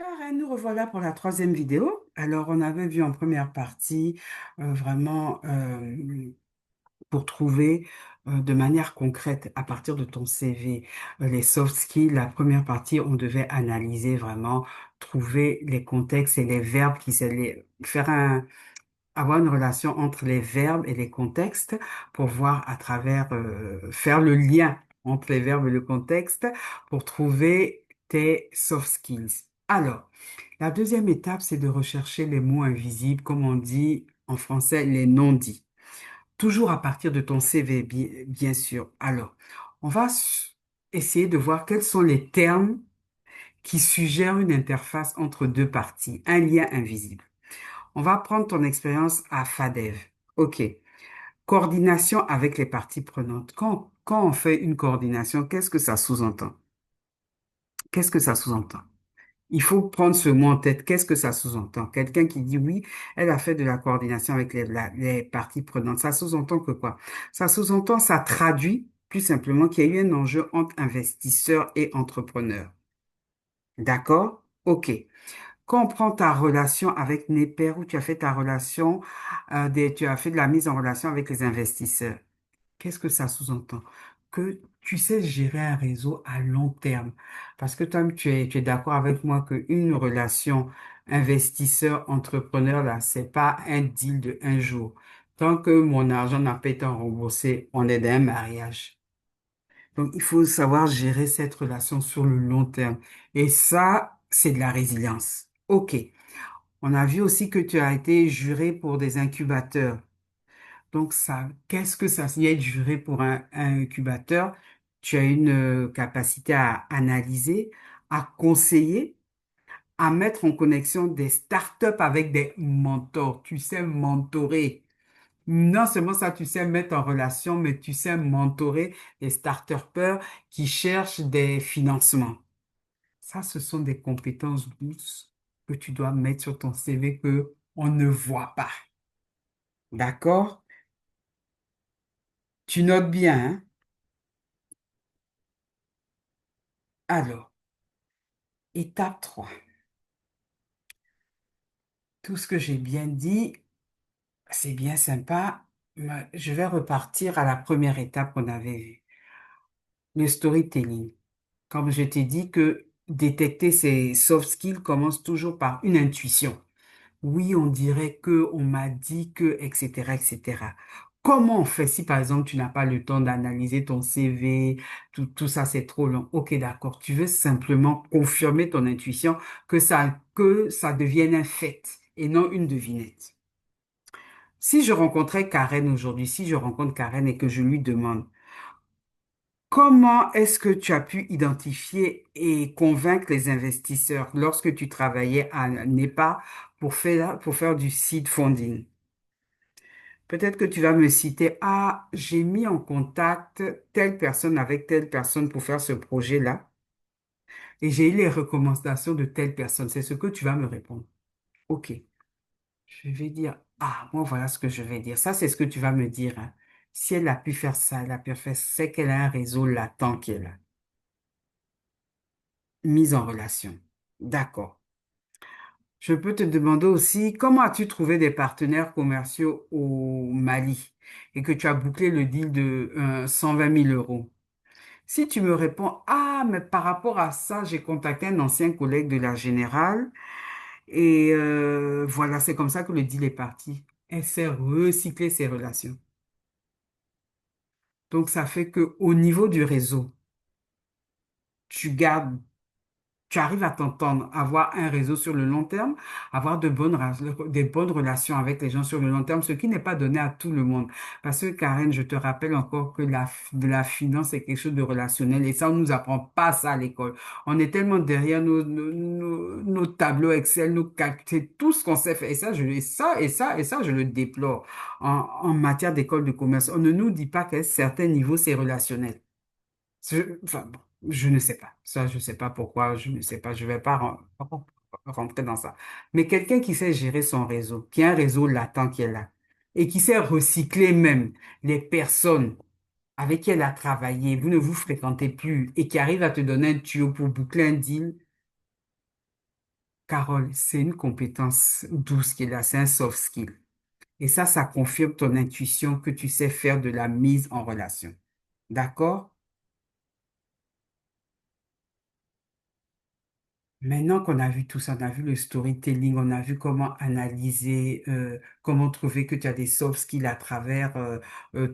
Karen, nous revoilà pour la troisième vidéo. Alors, on avait vu en première partie vraiment pour trouver de manière concrète à partir de ton CV les soft skills. La première partie, on devait analyser vraiment, trouver les contextes et les verbes qui s'allaient faire avoir une relation entre les verbes et les contextes pour voir à travers, faire le lien entre les verbes et le contexte pour trouver tes soft skills. Alors, la deuxième étape, c'est de rechercher les mots invisibles, comme on dit en français, les non-dits. Toujours à partir de ton CV, bien sûr. Alors, on va essayer de voir quels sont les termes qui suggèrent une interface entre deux parties, un lien invisible. On va prendre ton expérience à FADEV. OK. Coordination avec les parties prenantes. Quand on fait une coordination, qu'est-ce que ça sous-entend? Qu'est-ce que ça sous-entend? Il faut prendre ce mot en tête. Qu'est-ce que ça sous-entend? Quelqu'un qui dit oui, elle a fait de la coordination avec les parties prenantes. Ça sous-entend que quoi? Ça sous-entend, ça traduit plus simplement qu'il y a eu un enjeu entre investisseurs et entrepreneurs. D'accord? OK. Quand on prend ta relation avec Neper, où tu as fait ta relation, tu as fait de la mise en relation avec les investisseurs, qu'est-ce que ça sous-entend? Que tu sais gérer un réseau à long terme. Parce que toi, tu es d'accord avec moi qu'une relation investisseur-entrepreneur, là, c'est pas un deal de un jour. Tant que mon argent n'a pas été remboursé, on est dans un mariage. Donc, il faut savoir gérer cette relation sur le long terme. Et ça, c'est de la résilience. OK. On a vu aussi que tu as été juré pour des incubateurs. Donc, ça, qu'est-ce que ça signifie être juré pour un incubateur? Tu as une capacité à analyser, à conseiller, à mettre en connexion des startups avec des mentors. Tu sais mentorer. Non seulement ça, tu sais mettre en relation, mais tu sais mentorer les start-upers qui cherchent des financements. Ça, ce sont des compétences douces que tu dois mettre sur ton CV que on ne voit pas. D'accord? Tu notes bien, hein? Alors, étape 3. Tout ce que j'ai bien dit, c'est bien sympa, mais je vais repartir à la première étape qu'on avait vue, le storytelling. Comme je t'ai dit que détecter ces soft skills commence toujours par une intuition. Oui, on dirait que, on m'a dit que, etc., etc. Comment on fait si, par exemple, tu n'as pas le temps d'analyser ton CV, tout ça, c'est trop long. Ok, d'accord. Tu veux simplement confirmer ton intuition que ça devienne un fait et non une devinette. Si je rencontrais Karen aujourd'hui, si je rencontre Karen et que je lui demande comment est-ce que tu as pu identifier et convaincre les investisseurs lorsque tu travaillais à NEPA pour faire du seed funding? Peut-être que tu vas me citer, ah, j'ai mis en contact telle personne avec telle personne pour faire ce projet-là et j'ai eu les recommandations de telle personne. C'est ce que tu vas me répondre. OK. Je vais dire, ah, moi, voilà ce que je vais dire. Ça, c'est ce que tu vas me dire, hein. Si elle a pu faire ça, elle a pu faire, c'est qu'elle a un réseau latent qui est là. Mise en relation. D'accord. Je peux te demander aussi, comment as-tu trouvé des partenaires commerciaux au Mali et que tu as bouclé le deal de 120 000 euros? Si tu me réponds, ah, mais par rapport à ça, j'ai contacté un ancien collègue de la Générale et voilà, c'est comme ça que le deal est parti. Elle s'est recyclée ses relations. Donc, ça fait que au niveau du réseau, tu gardes tu arrives à t'entendre, avoir un réseau sur le long terme, avoir des bonnes relations avec les gens sur le long terme, ce qui n'est pas donné à tout le monde. Parce que Karen, je te rappelle encore que de la finance est quelque chose de relationnel et ça, on nous apprend pas ça à l'école. On est tellement derrière nos tableaux Excel, nos calculs, c'est tout ce qu'on sait faire. Et ça, je le déplore en matière d'école de commerce. On ne nous dit pas qu'à un certain niveau, c'est relationnel. Enfin, bon, je ne sais pas. Ça, je ne sais pas pourquoi, je ne sais pas. Je ne vais pas rentrer dans ça. Mais quelqu'un qui sait gérer son réseau, qui a un réseau latent qui est là, et qui sait recycler même les personnes avec qui elle a travaillé, vous ne vous fréquentez plus, et qui arrive à te donner un tuyau pour boucler un deal, Carole, c'est une compétence douce qui est là, c'est un soft skill. Et ça confirme ton intuition que tu sais faire de la mise en relation. D'accord? Maintenant qu'on a vu tout ça, on a vu le storytelling, on a vu comment analyser, comment trouver que tu as des soft skills à travers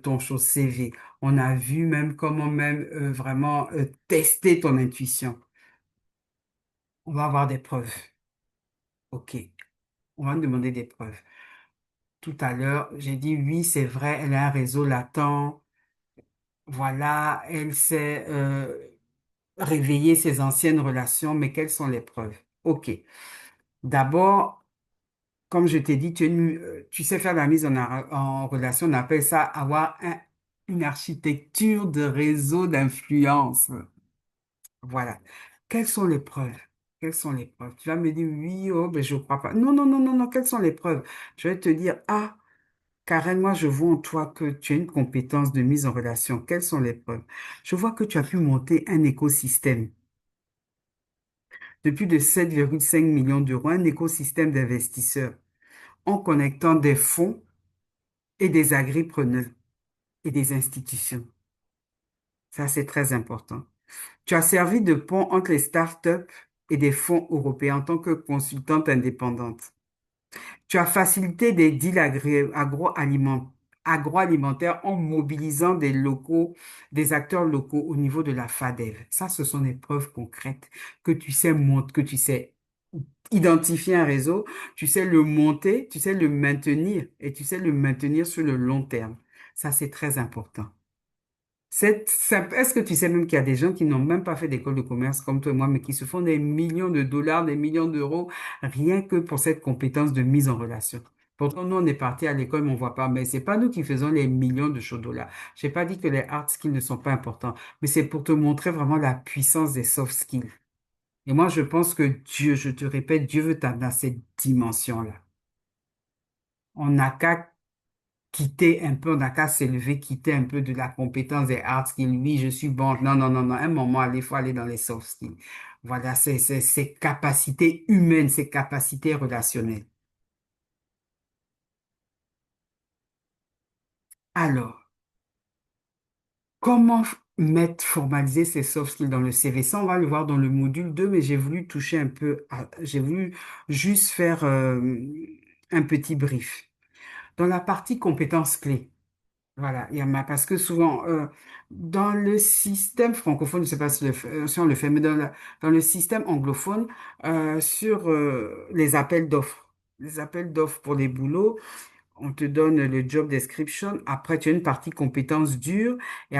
ton show CV. On a vu même comment même vraiment tester ton intuition. On va avoir des preuves. OK. On va nous demander des preuves. Tout à l'heure, j'ai dit oui, c'est vrai, elle a un réseau latent. Voilà, elle sait réveiller ses anciennes relations, mais quelles sont les preuves? OK. D'abord, comme je t'ai dit, tu sais faire la mise en relation, on appelle ça avoir une architecture de réseau d'influence. Voilà. Quelles sont les preuves? Quelles sont les preuves? Tu vas me dire oui, oh, ben je crois pas. Non, non, non, non, non, quelles sont les preuves? Je vais te dire, ah, Karen, moi, je vois en toi que tu as une compétence de mise en relation. Quelles sont les preuves? Je vois que tu as pu monter un écosystème de plus de 7,5 millions d'euros, un écosystème d'investisseurs en connectant des fonds et des agripreneurs et des institutions. Ça, c'est très important. Tu as servi de pont entre les startups et des fonds européens en tant que consultante indépendante. Tu as facilité des deals agroalimentaires en mobilisant des locaux, des acteurs locaux au niveau de la FADEV. Ça, ce sont des preuves concrètes que tu sais que tu sais identifier un réseau, tu sais le monter, tu sais le maintenir et tu sais le maintenir sur le long terme. Ça, c'est très important. Est-ce que tu sais même qu'il y a des gens qui n'ont même pas fait d'école de commerce comme toi et moi, mais qui se font des millions de dollars, des millions d'euros, rien que pour cette compétence de mise en relation. Pourtant, nous, on est parti à l'école, mais on voit pas. Mais c'est pas nous qui faisons les millions de chauds dollars. J'ai pas dit que les hard skills ne sont pas importants, mais c'est pour te montrer vraiment la puissance des soft skills. Et moi, je pense que Dieu, je te répète, Dieu veut t'amener à cette dimension-là. On n'a qu'à quitter un peu, on n'a qu'à s'élever, quitter un peu de la compétence des hard skills. Oui, je suis bon. Non, non, non, non. Un moment, il faut aller dans les soft skills. Voilà, ces capacités humaines, ces capacités relationnelles. Alors, comment formaliser ces soft skills dans le CV? Ça, on va le voir dans le module 2, mais j'ai voulu toucher un peu j'ai voulu juste faire un petit brief. Dans la partie compétences clés, voilà, parce que souvent, dans le système francophone, je ne sais pas si on le fait, mais dans le système anglophone, sur les appels d'offres pour les boulots, on te donne le job description. Après, tu as une partie compétences dures et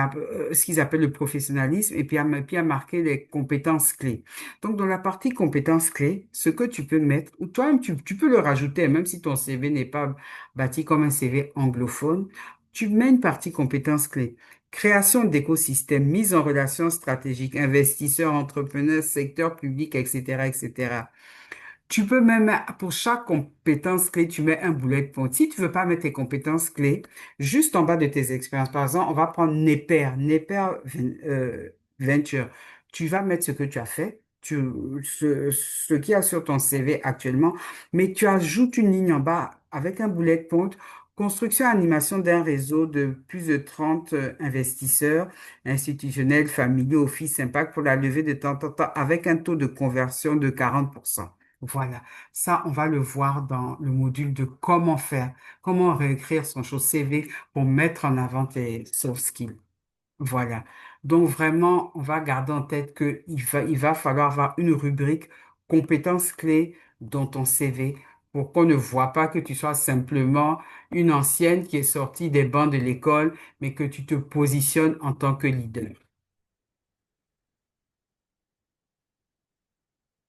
ce qu'ils appellent le professionnalisme. Et puis, à marquer les compétences clés. Donc, dans la partie compétences clés, ce que tu peux mettre, ou toi-même, tu peux le rajouter, même si ton CV n'est pas bâti comme un CV anglophone, tu mets une partie compétences clés. Création d'écosystèmes, mise en relation stratégique, investisseurs, entrepreneurs, secteur public, etc., etc. Tu peux même, pour chaque compétence clé, tu mets un bullet point. Si tu veux pas mettre tes compétences clés, juste en bas de tes expériences, par exemple, on va prendre Venture. Tu vas mettre ce que tu as fait, ce qu'il y a sur ton CV actuellement, mais tu ajoutes une ligne en bas avec un bullet point. Construction et animation d'un réseau de plus de 30 investisseurs institutionnels, familiaux, Office Impact pour la levée de temps, avec un taux de conversion de 40%. Voilà, ça, on va le voir dans le module de comment faire, comment réécrire son show CV pour mettre en avant tes soft skills. Voilà. Donc vraiment, on va garder en tête il va falloir avoir une rubrique compétences clés dans ton CV pour qu'on ne voit pas que tu sois simplement une ancienne qui est sortie des bancs de l'école, mais que tu te positionnes en tant que leader.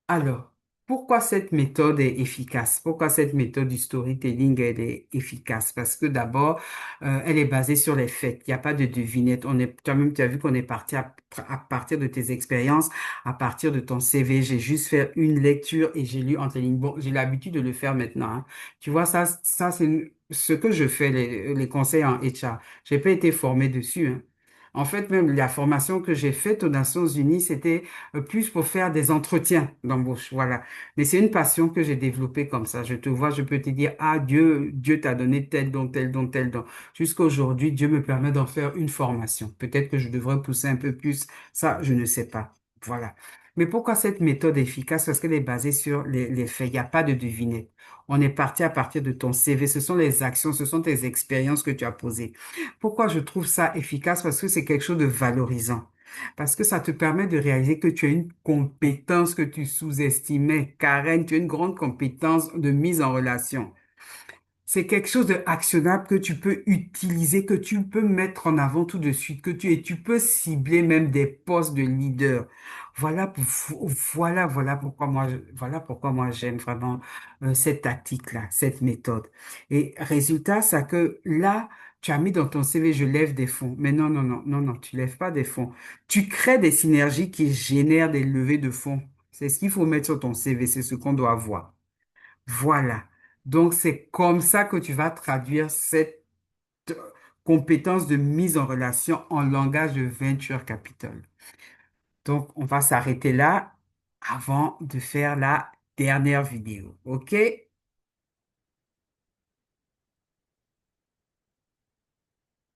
Alors, pourquoi cette méthode est efficace? Pourquoi cette méthode du storytelling elle est efficace? Parce que d'abord, elle est basée sur les faits. Il n'y a pas de devinette. Toi-même, tu as vu qu'on est parti à partir de tes expériences, à partir de ton CV. J'ai juste fait une lecture et j'ai lu entre les lignes. Bon, j'ai l'habitude de le faire maintenant, hein. Tu vois, ça, c'est ce que je fais, les conseils en HR. J'ai pas été formé dessus, hein. En fait, même la formation que j'ai faite aux Nations Unies, c'était plus pour faire des entretiens d'embauche. Voilà. Mais c'est une passion que j'ai développée comme ça. Je te vois, je peux te dire, ah, Dieu t'a donné tel don, tel don, tel don. Jusqu'à aujourd'hui, Dieu me permet d'en faire une formation. Peut-être que je devrais pousser un peu plus. Ça, je ne sais pas. Voilà. Mais pourquoi cette méthode est efficace? Parce qu'elle est basée sur les faits. Il n'y a pas de devinette. On est parti à partir de ton CV. Ce sont les actions, ce sont tes expériences que tu as posées. Pourquoi je trouve ça efficace? Parce que c'est quelque chose de valorisant. Parce que ça te permet de réaliser que tu as une compétence que tu sous-estimais. Karen, tu as une grande compétence de mise en relation. C'est quelque chose de actionnable que tu peux utiliser, que tu peux mettre en avant tout de suite, et tu peux cibler même des postes de leader. Voilà pourquoi moi j'aime vraiment cette tactique-là, cette méthode. Et résultat, c'est que là, tu as mis dans ton CV, je lève des fonds. Mais non, non, non, non, non, tu lèves pas des fonds. Tu crées des synergies qui génèrent des levées de fonds. C'est ce qu'il faut mettre sur ton CV, c'est ce qu'on doit voir. Voilà. Donc, c'est comme ça que tu vas traduire cette compétence de mise en relation en langage de venture capital. Donc, on va s'arrêter là avant de faire la dernière vidéo. OK?